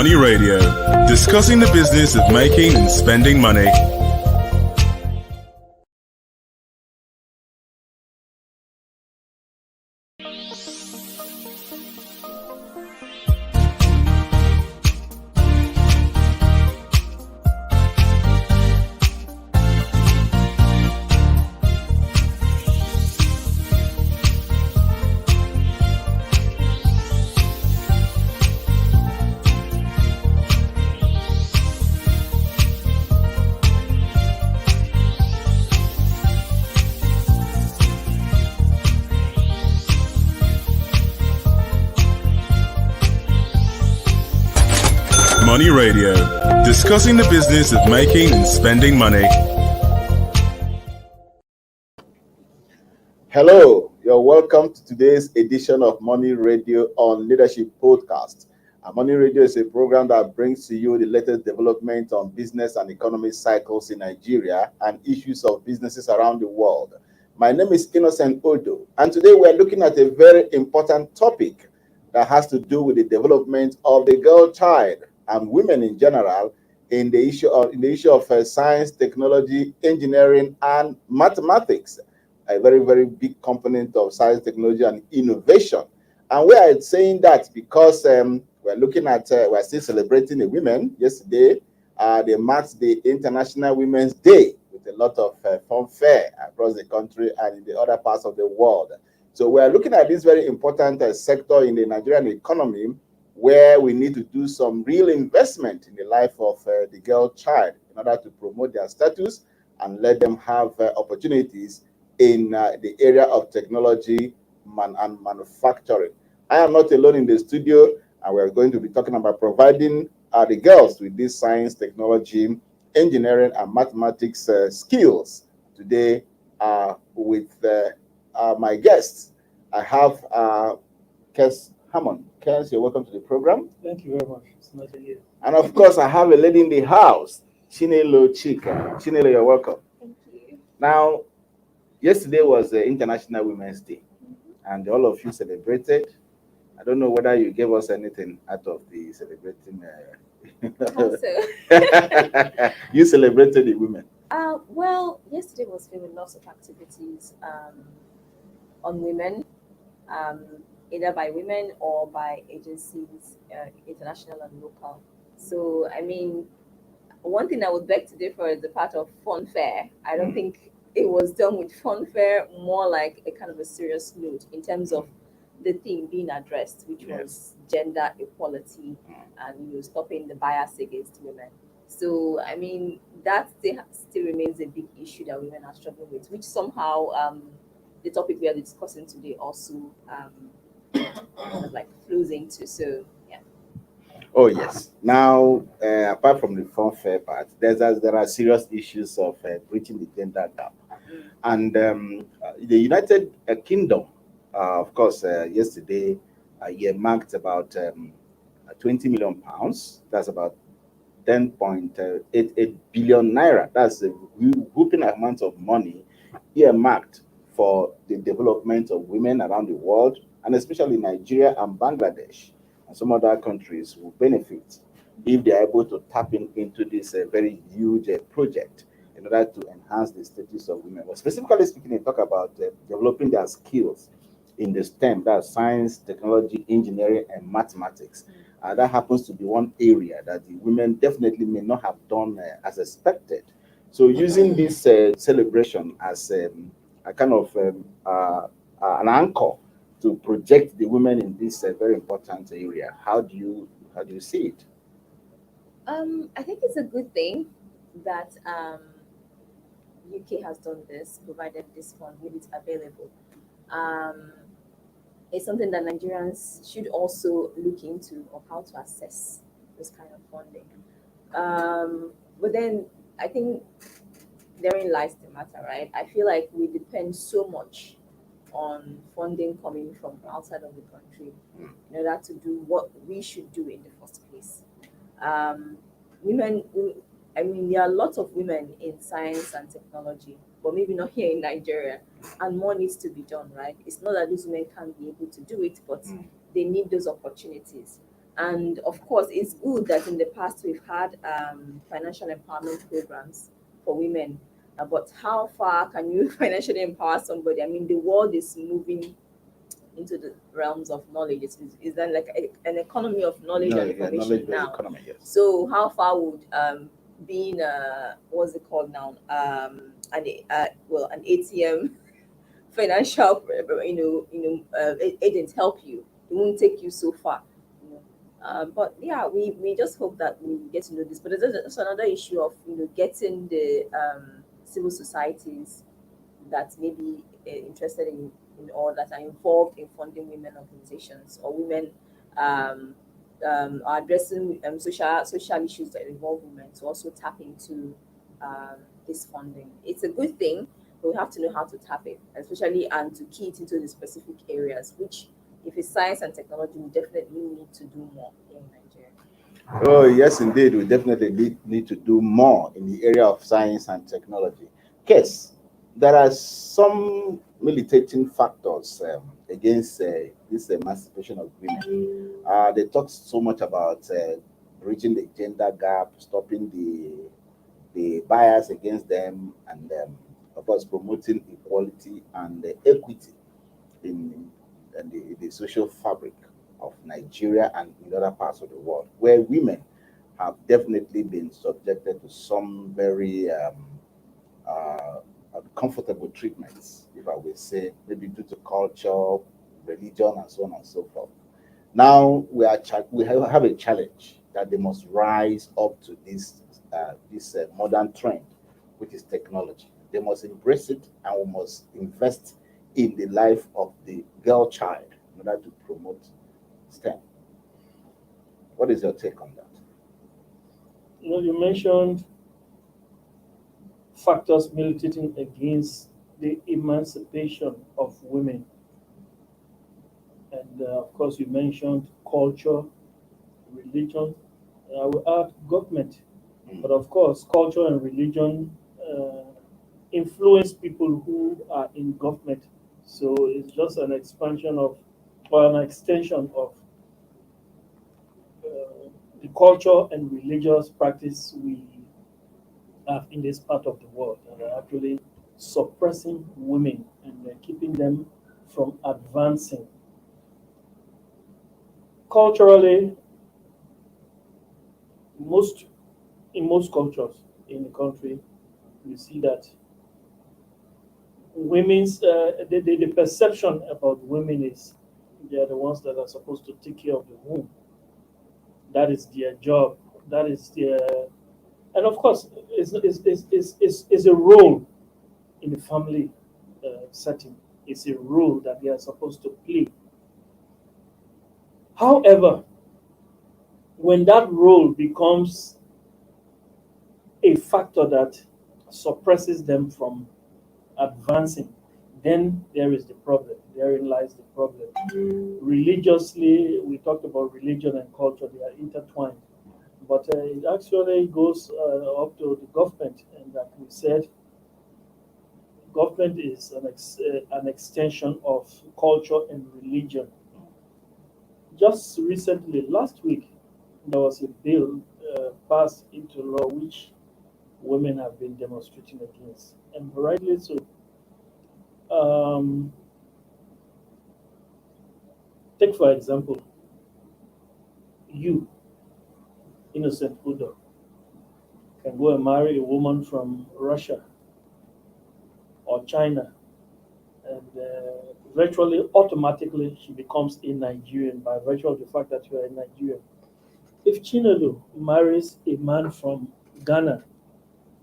Money Radio, discussing the business of making and spending money. Money Radio, discussing the business of making and spending money. Hello, you're welcome to today's edition of Money Radio on Leadership Podcast. Money Radio is a program that brings to you the latest development on business and economy cycles in Nigeria and issues of businesses around the world. My name is Innocent Odo, and today we're looking at a very important topic that has to do with the development of the girl child and women in general in the issue of science, technology, engineering, and mathematics, a very, very big component of science, technology, and innovation. And we are saying that because we're still celebrating the women. Yesterday, they marked the International Women's Day with a lot of fanfare across the country and in the other parts of the world. So we are looking at this very important sector in the Nigerian economy, where we need to do some real investment in the life of the girl child in order to promote their status and let them have opportunities in the area of technology and manufacturing. I am not alone in the studio, and we're going to be talking about providing the girls with this science, technology, engineering, and mathematics skills. Today, with my guests, I have Kes Hammond. Kes, you're welcome to the program. Thank you very much. It's nice to hear. And of course, I have a lady in the house, Chinelo Chika. Chinelo, you're welcome. Thank you. Now, yesterday was International Women's Day, and all of you celebrated. I don't know whether you gave us anything out of the celebrating. Also, You celebrated the women. well, yesterday was filled with lots of activities on women, either by women or by agencies, international and local. So, I mean, one thing I would beg to differ is the part of fun fair. I don't think it was done with fun fair, more like a kind of a serious note in terms of the theme being addressed, which was gender equality and stopping the bias against women. So, I mean, that still remains a big issue that women are struggling with, which somehow the topic we are discussing today also kind of like flows into. So, yeah. Oh yes. Now, apart from the fun fair part, there are serious issues of breaching the gender gap, and the United Kingdom, of course, yesterday, marked about 20 million pounds. That's about 10.88 billion naira. That's a whooping amount of money earmarked for the development of women around the world, and especially Nigeria and Bangladesh and some other countries will benefit if they are able to tap into this very huge project in order to enhance the status of women. But specifically speaking, they talk about developing their skills in the STEM, that's science, technology, engineering, and mathematics. That happens to be one area that the women definitely may not have done as expected. So using this celebration as a kind of an anchor to project the women in this very important area, how do you see it? I think it's a good thing that UK has done this, provided this fund, made it available. Um, it's something that Nigerians should also look into of how to assess this kind of funding. But then I think therein lies the matter, right? I feel like we depend so much on funding coming from outside of the country in order to do what we should do in the first place. Um, women, I mean, there are lots of women in science and technology, but maybe not here in Nigeria, and more needs to be done, right? It's not that these women can't be able to do it, but they need those opportunities. And of course, it's good that in the past we've had financial empowerment programs for women. But how far can you financially empower somebody? I mean, the world is moving into the realms of knowledge. Is that like an economy of knowledge and information knowledge-based now? economy, yes. So how far would being what's it called now? An ATM financial agents help you. It won't take you so far. You know. But yeah, we just hope that we get to know this. But there's another issue of getting the civil societies that may be interested in or that are involved in funding women organizations or women um, are addressing social issues that involve women to also tap into this funding. It's a good thing, but we have to know how to tap it, especially and to key it into the specific areas, which if it's science and technology, we definitely need to do more here in Nigeria. Oh, yes, indeed. We definitely need to do more in the area of science and technology. Yes, there are some militating factors against this emancipation of women. They talk so much about bridging the gender gap, stopping the bias against them, and of course, promoting equality and equity in the social fabric of Nigeria and in other parts of the world, where women have definitely been subjected to some very uncomfortable treatments, if I will say, maybe due to culture, religion, and so on and so forth. Now we have a challenge that they must rise up to this modern trend, which is technology. They must embrace it, and we must invest in the life of the girl child in order to promote STEM. What is your take on that? You mentioned factors militating against the emancipation of women. And of course, you mentioned culture, religion. I will add government. But of course, culture and religion influence people who are in government. So it's just an expansion of, or an extension of the culture and religious practice we have in this part of the world, and are actually suppressing women and keeping them from advancing. Culturally, most in most cultures in the country, we see that women's the perception about women is they are the ones that are supposed to take care of the home. That is their job. That is their, and of course, it's a role in the family setting. It's a role that they are supposed to play. However, when that role becomes a factor that suppresses them from advancing, then there is the problem. Therein lies the problem. Religiously, we talked about religion and culture, they are intertwined. But it actually goes up to the government, and that we said government is an extension of culture and religion. Just recently, last week, there was a bill passed into law which women have been demonstrating against, and rightly so. Um, Take, for example, you, innocent Udo, can go and marry a woman from Russia or China, and virtually automatically she becomes a Nigerian by virtue of the fact that you are a Nigerian. If Chinelo marries a man from Ghana,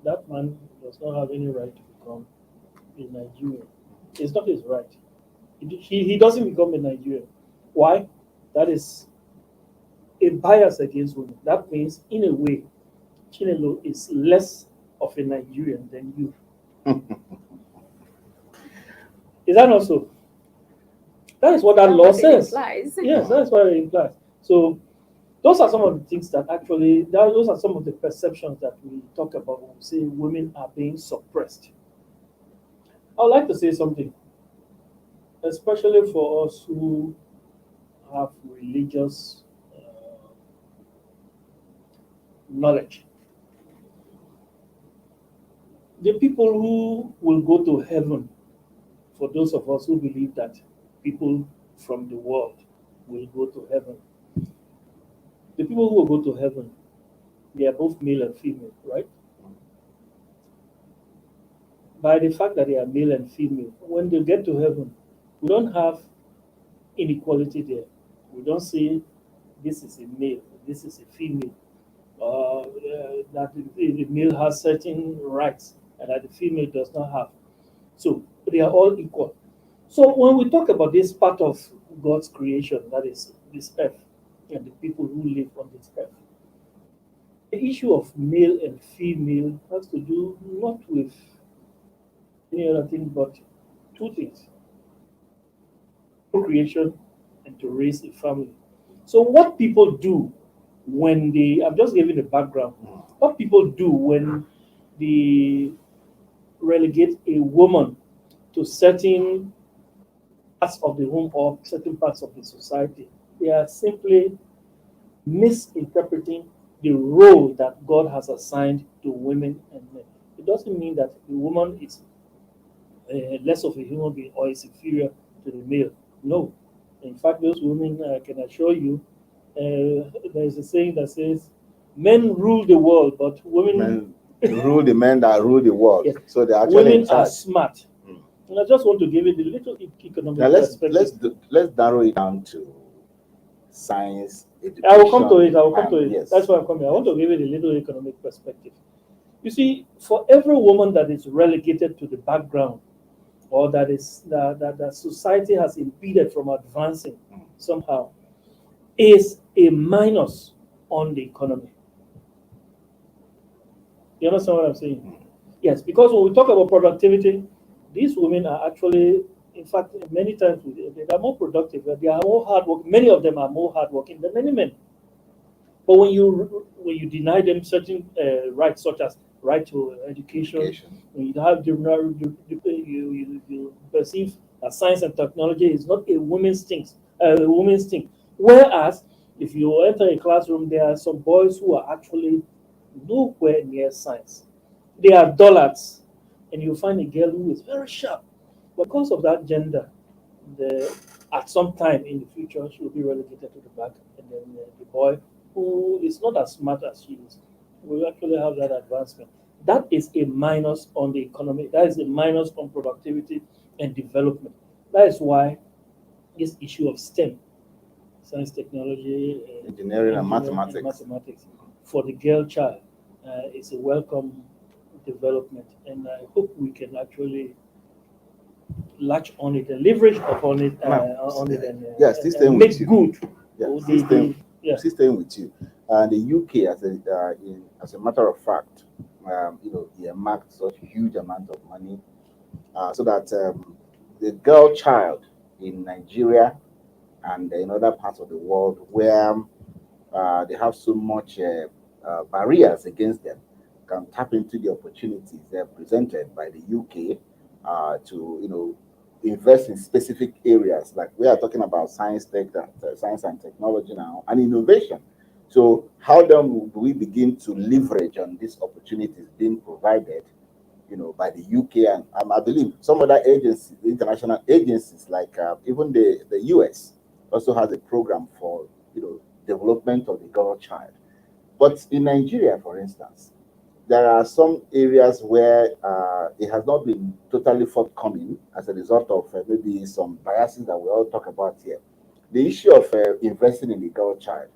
that man does not have any right to become a Nigerian. It's not his right. He doesn't become a Nigerian. Why? That is a bias against women. That means, in a way, Chinelo is less of a Nigerian than you. Is that not so? That is what that law says. Implies. Yes, that's what it implies. So those are some of the things that actually, those are some of the perceptions that we talk about when we say women are being suppressed. I would like to say something, especially for us who have religious knowledge. The people who will go to heaven, for those of us who believe that people from the world will go to heaven, the people who will go to heaven, they are both male and female, right? By the fact that they are male and female, when they get to heaven, we don't have inequality there. We don't say this is a male, this is a female, that the male has certain rights and that the female does not have. So they are all equal. So when we talk about this part of God's creation, that is this earth and the people who live on this earth, the issue of male and female has to do not with any other thing but two things: procreation and to raise a family. So what people do when they, I'm just giving the background, what people do when they relegate a woman to certain parts of the home or certain parts of the society, they are simply misinterpreting the role that God has assigned to women and men. It doesn't mean that the woman is less of a human being or is inferior to the male. No. In fact, those women, I can assure you, there is a saying that says, men rule the world, but women rule the men that rule the world. Yes. So they're actually women in charge. are smart. And I just want to give it a little economic Now perspective. let's narrow it down to science education. I will come to it. I will come to it. Yes. That's why I'm coming. I want to give it a little economic perspective. You see, for every woman that is relegated to the background, or that is that society has impeded from advancing somehow, is a minus on the economy. You understand what I'm saying? Yes, because when we talk about productivity, these women are actually, in fact, many times they are more productive. They are more hardworking. Many of them are more hardworking than many men. But when you deny them certain rights, such as right to education, when you have you perceive that science and technology is not a woman's thing, Whereas if you enter a classroom, there are some boys who are actually nowhere near science. They are dullards, and you find a girl who is very sharp. Because of that gender, at some time in the future, she will be relegated to the back, and then the boy who is not as smart as she is will actually have that advancement. That is a minus on the economy. That is a minus on productivity and development. That is why this issue of STEM, science, technology, engineering and mathematics, for the girl child is a welcome development, and I hope we can actually latch on it and leverage upon it, and make good. Staying with you. The UK, as a matter of fact, earmarked such huge amount of money so that the girl child in Nigeria and in other parts of the world where they have so much barriers against them can tap into the opportunities they're presented by the UK to invest in specific areas. Like we are talking about science and technology now, and innovation. So how then do we begin to leverage on these opportunities being provided, by the UK and I believe some other agencies, international agencies, like even the US also has a program for development of the girl child. But in Nigeria, for instance, there are some areas where it has not been totally forthcoming as a result of maybe some biases that we all talk about here. The issue of investing in the girl child.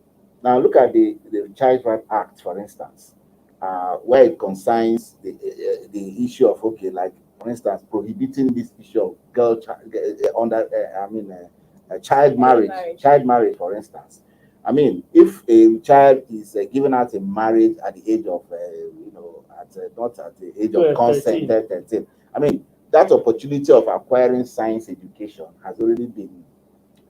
Now, look at the Child Right Act, for instance, where it concerns the issue of, okay, like, for instance, prohibiting this issue of girl child, child marriage, for instance. I mean, if a child is given out in marriage at the age of, not at the age of consent, 13, I mean, that opportunity of acquiring science education has already been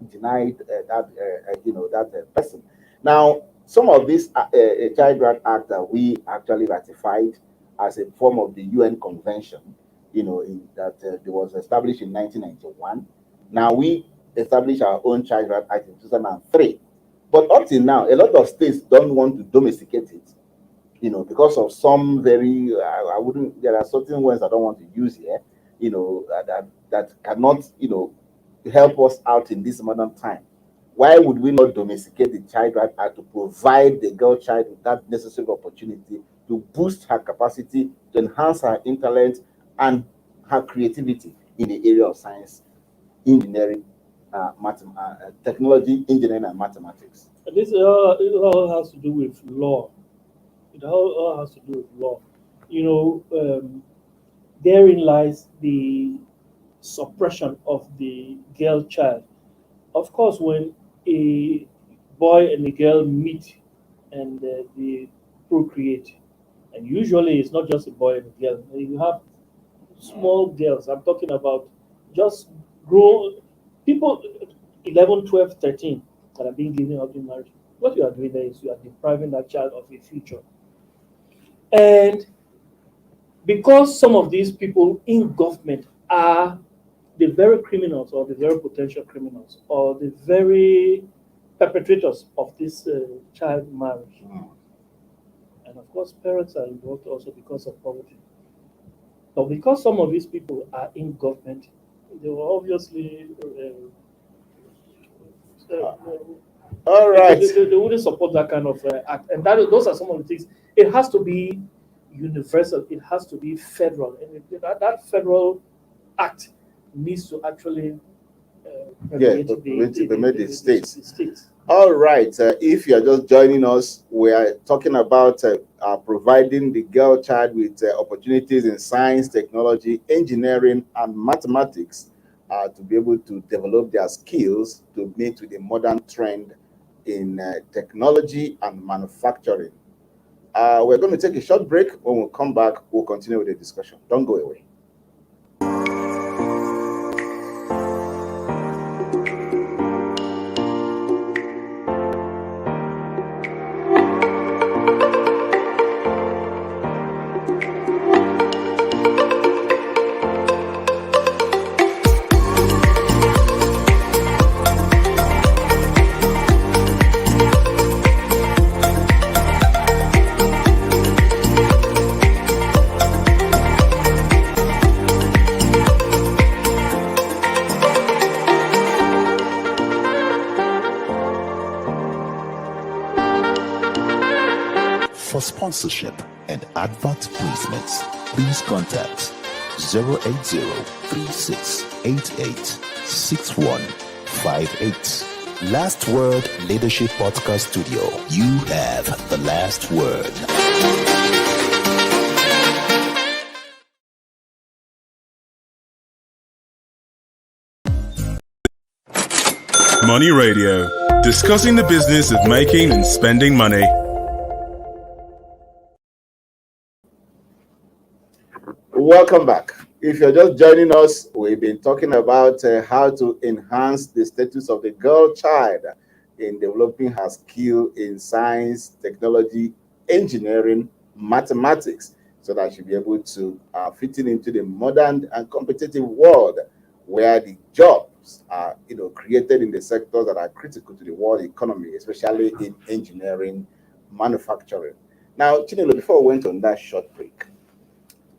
denied that person. Now, some of these Child Right Act that we actually ratified as a form of the UN Convention, that was established in 1991. Now we established our own Child Right Act in 2003. But up till now, a lot of states don't want to domesticate it. because of some very, I wouldn't, there are certain words I don't want to use here, that cannot, help us out in this modern time. Why would we not domesticate the child right now to provide the girl child with that necessary opportunity to boost her capacity, to enhance her intellect and her creativity in the area of science, engineering, technology, engineering, and mathematics? And it all has to do with law. It all has to do with law. You know, therein lies the suppression of the girl child. Of course, when a boy and a girl meet and they procreate, and usually it's not just a boy and a girl, you have small girls. I'm talking about just grown people, 11, 12, 13, that are being given up in marriage. What you are doing there is you are depriving that child of a future. And because some of these people in government are the very criminals or the very potential criminals or the very perpetrators of this child marriage. And of course, parents are involved also because of poverty. But because some of these people are in government, they will obviously uh, All they, right. they, they, they wouldn't support that kind of act. And those are some of the things. It has to be universal. It has to be federal, and that federal act needs to actually Yeah, permeate the states. the states. All right. If you are just joining us, we are talking about providing the girl child with opportunities in science, technology, engineering, and mathematics to be able to develop their skills to meet with the modern trend in technology and manufacturing. We're going to take a short break. When we come back, we'll continue with the discussion. Don't go away. For sponsorship and advert placements, please contact 080-3688-6158. Last Word Leadership Podcast Studio. You have the last word. Money Radio, discussing the business of making and spending money. Welcome back. If you're just joining us, we've been talking about how to enhance the status of the girl child in developing her skill in science, technology, engineering, mathematics, so that she'll be able to fit in into the modern and competitive world where the jobs are, created in the sectors that are critical to the world economy, especially in engineering, manufacturing. Now, Chinelo, before we went on that short break,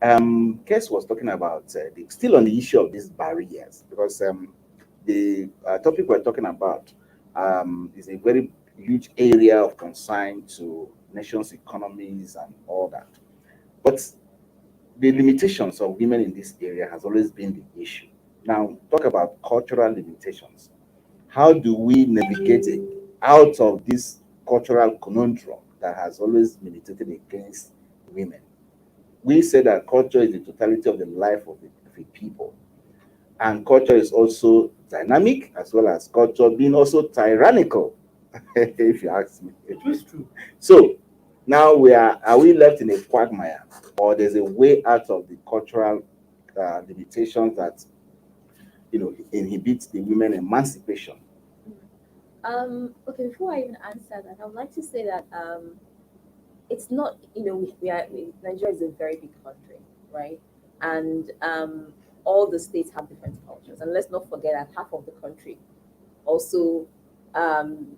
Kes was talking about still on the issue of these barriers, because the topic we're talking about is a very huge area of concern to nations' economies and all that. But the limitations of women in this area has always been the issue. Now, talk about cultural limitations. How do we navigate out of this cultural conundrum that has always militated against women? We say that culture is the totality of the life of a people. And culture is also dynamic, as well as culture being also tyrannical, if you ask me. It is true. So now are we left in a quagmire, or there's a way out of the cultural limitations that inhibits the women emancipation? Okay, before I even answer that, I would like to say that it's not, Nigeria is a very big country, right? And all the states have different cultures. And let's not forget that half of the country also um,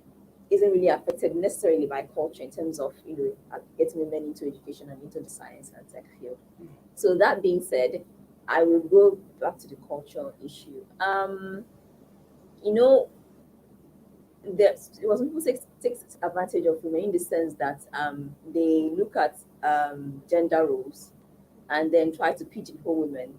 isn't really affected necessarily by culture in terms of getting women into education and into the science and tech field. So that being said, I will go back to the cultural issue. You know, people take advantage of women in the sense that they look at gender roles and then try to pigeonhole women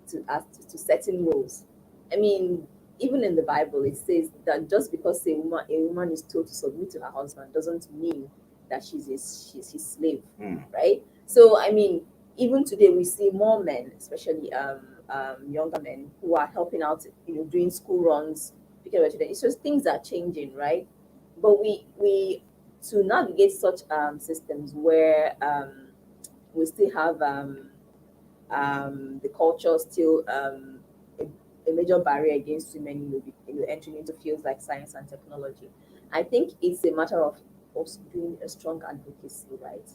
to certain roles. I mean, even in the Bible, it says that just because a woman is told to submit to her husband doesn't mean that she's his slave, right? So, I mean, even today we see more men, especially younger men, who are helping out, doing school runs, picking up children. It's just things are changing, right? But we to navigate such systems where we still have the culture still a major barrier against women entering into fields like science and technology. I think it's a matter of us doing a strong advocacy, right?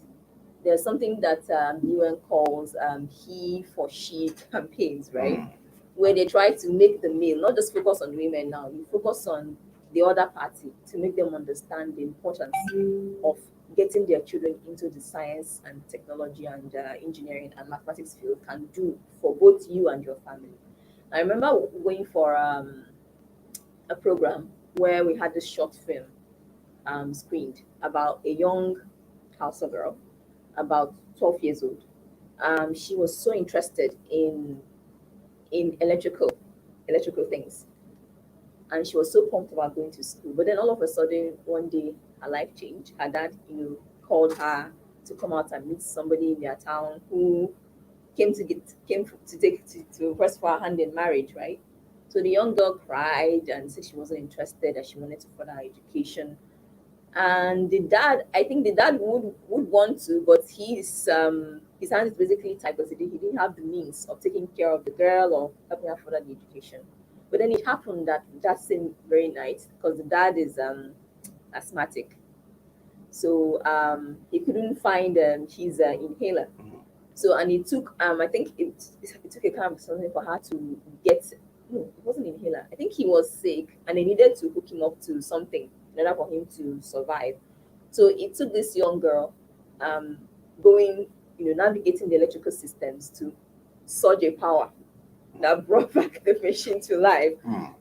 There's something that the UN calls he for she campaigns, right? Where they try to make the male not just focus on women now, you focus on the other party to make them understand the importance of getting their children into the science and technology and engineering and mathematics field can do for both you and your family. I remember going for a program where we had this short film screened about a young Hausa girl, about 12 years old. She was so interested in electrical things, and she was so pumped about going to school. But then all of a sudden, one day, her life changed. Her dad, called her to come out and meet somebody in their town who came to request for her hand in marriage, right? So the young girl cried and said she wasn't interested, that she wanted to further her education. And I think the dad would want to, but his hand is basically tied because he didn't have the means of taking care of the girl or helping her further the education. But then it happened that same very night, because the dad is asthmatic, so he couldn't find his inhaler. So, and it took I think it took a kind of something for her to get. No, it wasn't inhaler. I think he was sick and they needed to hook him up to something in order for him to survive. So it took this young girl going, navigating the electrical systems to surge a power that brought back the machine to life,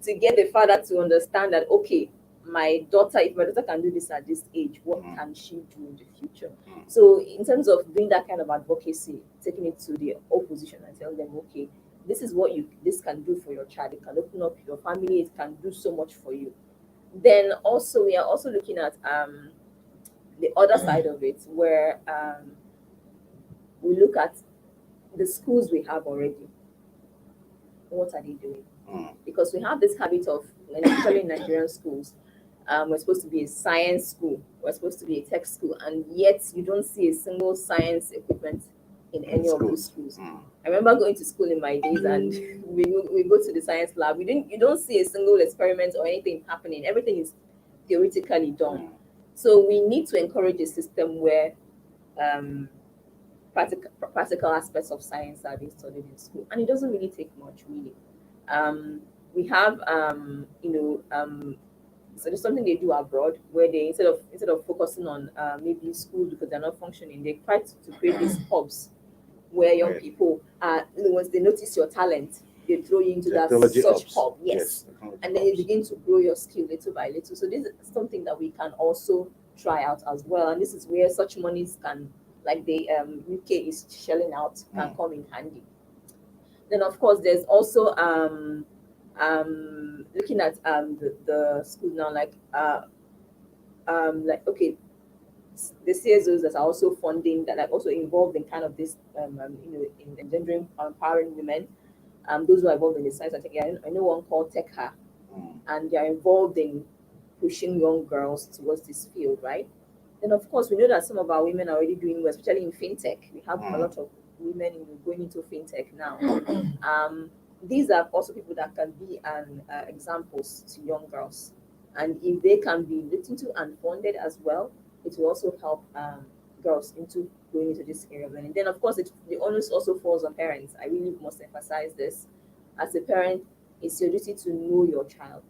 to get the father to understand that, okay, if my daughter can do this at this age, what can she do in the future? So in terms of doing that kind of advocacy, taking it to the opposition and telling them, okay, this is what this can do for your child. It can open up your family. It can do so much for you. Then also we are also looking at the other side of it, where we look at the schools we have already. What are they doing? Because we have this habit of, especially in Nigerian schools, we're supposed to be a science school, we're supposed to be a tech school, and yet you don't see a single science equipment in any of those schools. I remember going to school in my days, and we go to the science lab. You don't see a single experiment or anything happening. Everything is theoretically done. So we need to encourage a system where practical aspects of science are being studied in school, and it doesn't really take much, really. We have so there's something they do abroad where they instead of focusing on maybe schools because they're not functioning, they try to create these hubs where young people once they notice your talent, they throw you into that such hub. Yes. And then you begin to grow your skill little by little. So this is something that we can also try out as well, and this is where such monies can, like the UK is shelling out, can come in handy. Then of course there's also looking at the school now, like okay, the CSOs that are also funding, that are also involved in kind of this in engendering, empowering women, those who are involved in the science. I know one called TechHa, and they are involved in pushing young girls towards this field, right? Then of course we know that some of our women are already doing well, especially in fintech. We have a lot of women going into fintech now. These are also people that can be examples to young girls, and if they can be looked into and funded as well, it will also help girls into going into this area of learning. Then of course the onus also falls on parents. I really must emphasize this. As a parent, it's your duty to know your child.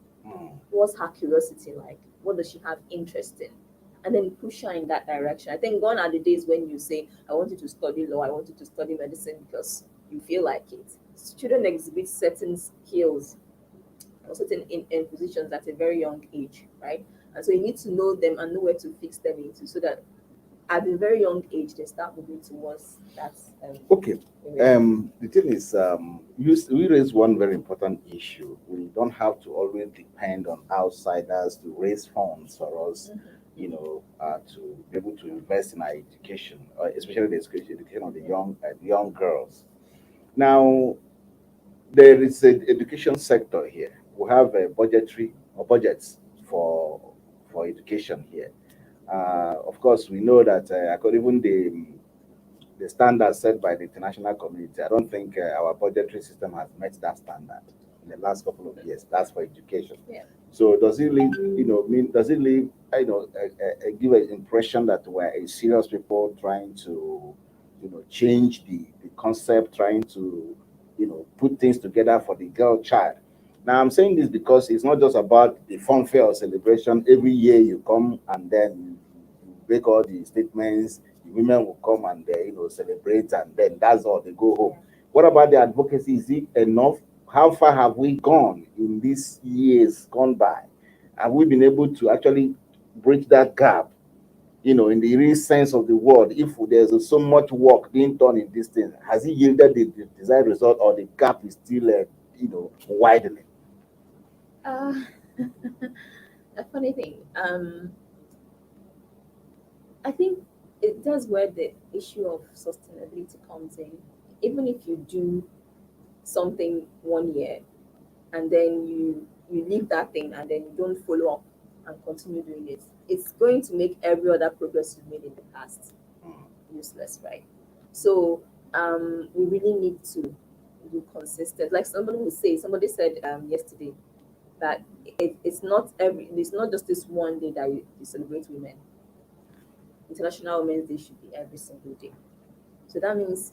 What's her curiosity like? What does she have interest in? And then push her in that direction. I think gone are the days when you say, I want you to study law, I want you to study medicine because you feel like it. Children exhibit certain skills or certain in positions at a very young age, right? And so you need to know them and know where to fix them into so that at a very young age they start moving towards that. Okay. Area. The thing is, we raise one very important issue. We don't have to always depend on outsiders to raise funds for us, to be able to invest in our education, especially the education of the young girls. Now, there is an education sector here. We have a budgetary or budgets for education here. Of course, we know that according even the standards set by the international community, I don't think our budgetary system has met that standard in the last couple of years. That's for education. Yeah. So does it leave, does it leave, give an impression that we're a serious people trying to, change the concept, trying to, put things together for the girl child? Now I'm saying this because it's not just about the funfair or celebration. Every year you come and then you make all the statements. The women will come and they, celebrate, and then that's all. They go home. What about the advocacy? Is it enough? How far have we gone in these years gone by? Have we been able to actually bridge that gap? In the real sense of the word, if there's so much work being done in this thing, has it yielded the desired result, or the gap is still, widening? Uh, a funny thing. I think that's where the issue of sustainability comes in. Even if you do something one year and then you leave that thing and then you don't follow up and continue doing it, it's going to make every other progress you've made in the past useless, right? So we really need to be consistent. Like somebody said yesterday that it's not just this one day that you celebrate women. International Women's Day should be every single day. So that means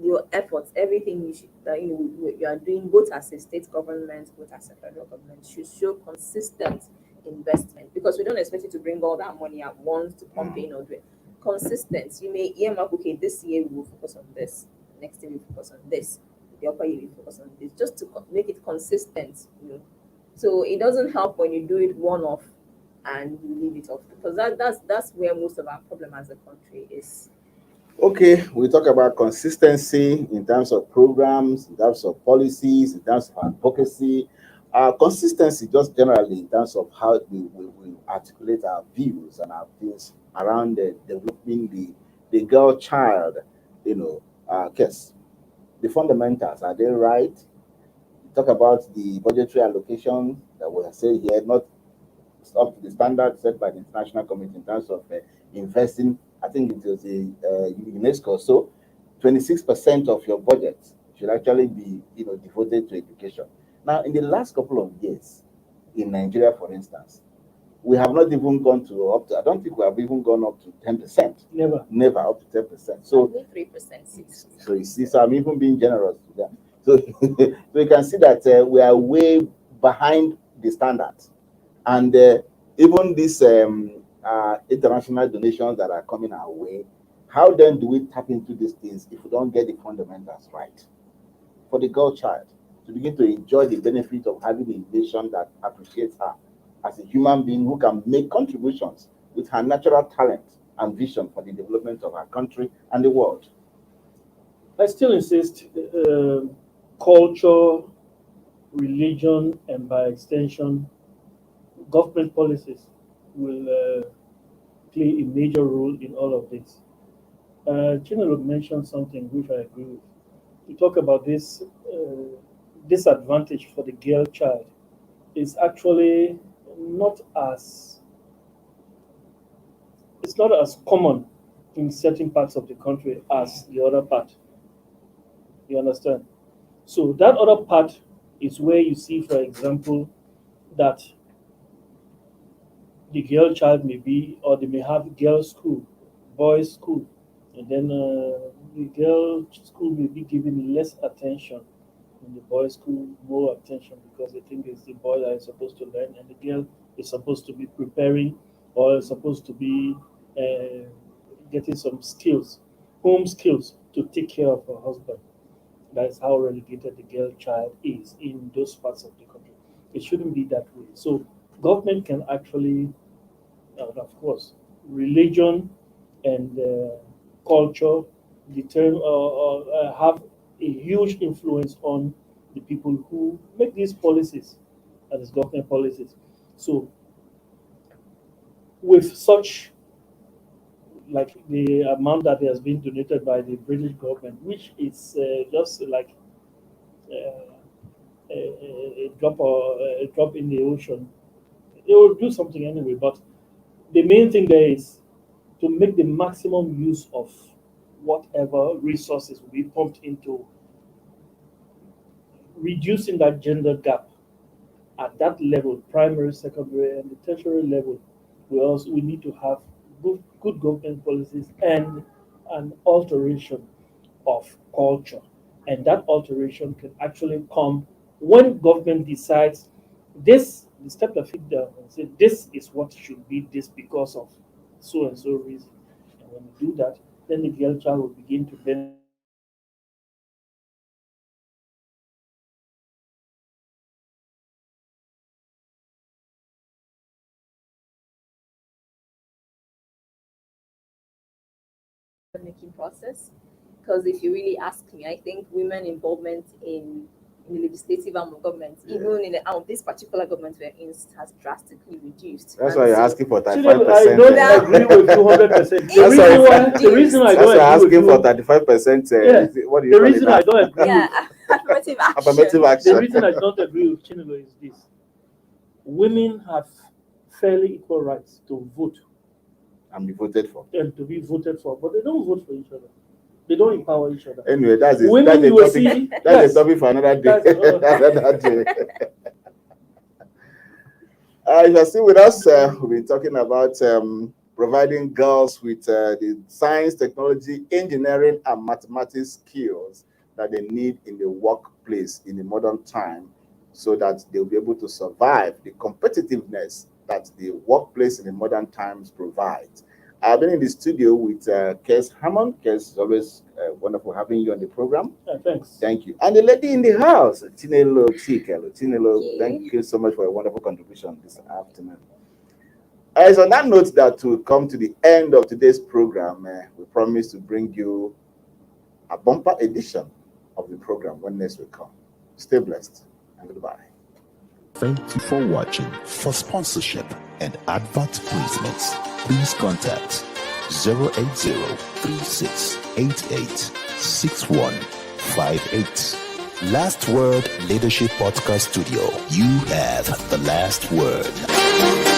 your efforts, everything you are doing, both as a state government, both as a federal government, should show consistent investment, because we don't expect you to bring all that money at once to pump in or do it. Consistent. You may earmark, okay, this year we will focus on this, next year we focus on this, the upper year we focus on this, just to make it consistent. So it doesn't help when you do it one off and you leave it off, because that's where most of our problem as a country is. Okay, we talk about consistency in terms of programs, in terms of policies, in terms of advocacy. Consistency just generally in terms of how we articulate our views and our views around developing the girl child, case. The fundamentals, are they right? We talk about the budgetary allocation that we say here, not up to the standard set by the international community in terms of investing. I think it was a UNESCO. So 26% of your budget should actually be devoted to education. Now, in the last couple of years, in Nigeria, for instance, we have not even gone to up to. I don't think we have even gone up to 10%. Never up to 10%. So 3%, 6%. So you see, so I'm even being generous to them. So, so you can see that we are way behind the standards, and even these international donations that are coming our way. How then do we tap into these things if we don't get the fundamentals right for the girl child to begin to enjoy the benefit of having a nation that appreciates her as a human being who can make contributions with her natural talent and vision for the development of our country and the world? I still insist culture, religion, and by extension, government policies will play a major role in all of this. Chinelo mentioned something which I agree with. You talk about this disadvantage for the girl child is actually not as it's not as common in certain parts of the country as the other part. You understand? So that other part is where you see, for example, that the girl child may be, or they may have girls' school, boys' school, and then the girl school may be given less attention In the boys' school, more attention because they think it's the boy that is supposed to learn, and the girl is supposed to be preparing or is supposed to be getting some skills, home skills to take care of her husband. That is how relegated the girl child is in those parts of the country. It shouldn't be that way. So government can actually, of course, religion and culture have a huge influence on the people who make these policies, and these government policies. So with such like the amount that has been donated by the British government, which is just like a drop in the ocean. They will do something anyway, but the main thing there is to make the maximum use of whatever resources will be pumped into reducing that gender gap at that level, primary, secondary, and the tertiary level. We need to have good government policies and an alteration of culture. And that alteration can actually come when government decides the step their feet down and say this is what should be this because of so and so reason. And when you do that, then the girl child will begin to benefit. Making process. Because if you really ask me, I think women involvement in the legislative arm of government, even in the arm of this particular government we're in, has drastically reduced. That's And why you're so- asking for 35%. I don't agree with 200%. The reason I That's why you're don't agree asking for with 35%. Yeah. What do you the call it reason now? I don't agree yeah, with affirmative action. Affirmative the action. reason I don't agree with Chinelo is this: women have fairly equal rights to vote And be voted for. and to be voted for, but they don't vote for each other. They don't empower each other. Anyway, that's it. Women That's you will a topic. see. That's yes, a topic for another day. That's- Another day. If you're still with us, we've been talking about providing girls with the science, technology, engineering, and mathematics skills that they need in the workplace in the modern time so that they'll be able to survive the competitiveness that the workplace in the modern times provides. I've been in the studio with Kes Hammond. Kes, it's always wonderful having you on the program. thanks. Thank you. And the lady in the house, Chinelo Chikelo. Chinelo, Thank you. thank you so much for a wonderful contribution this afternoon. So on that note that we come to the end of today's program, we promise to bring you a bumper edition of the program when next we come. Stay blessed and goodbye. Thank you for watching. For sponsorship and advert placements, please contact 080-3688-6158. Last Word Leadership Podcast Studio. You have the last word.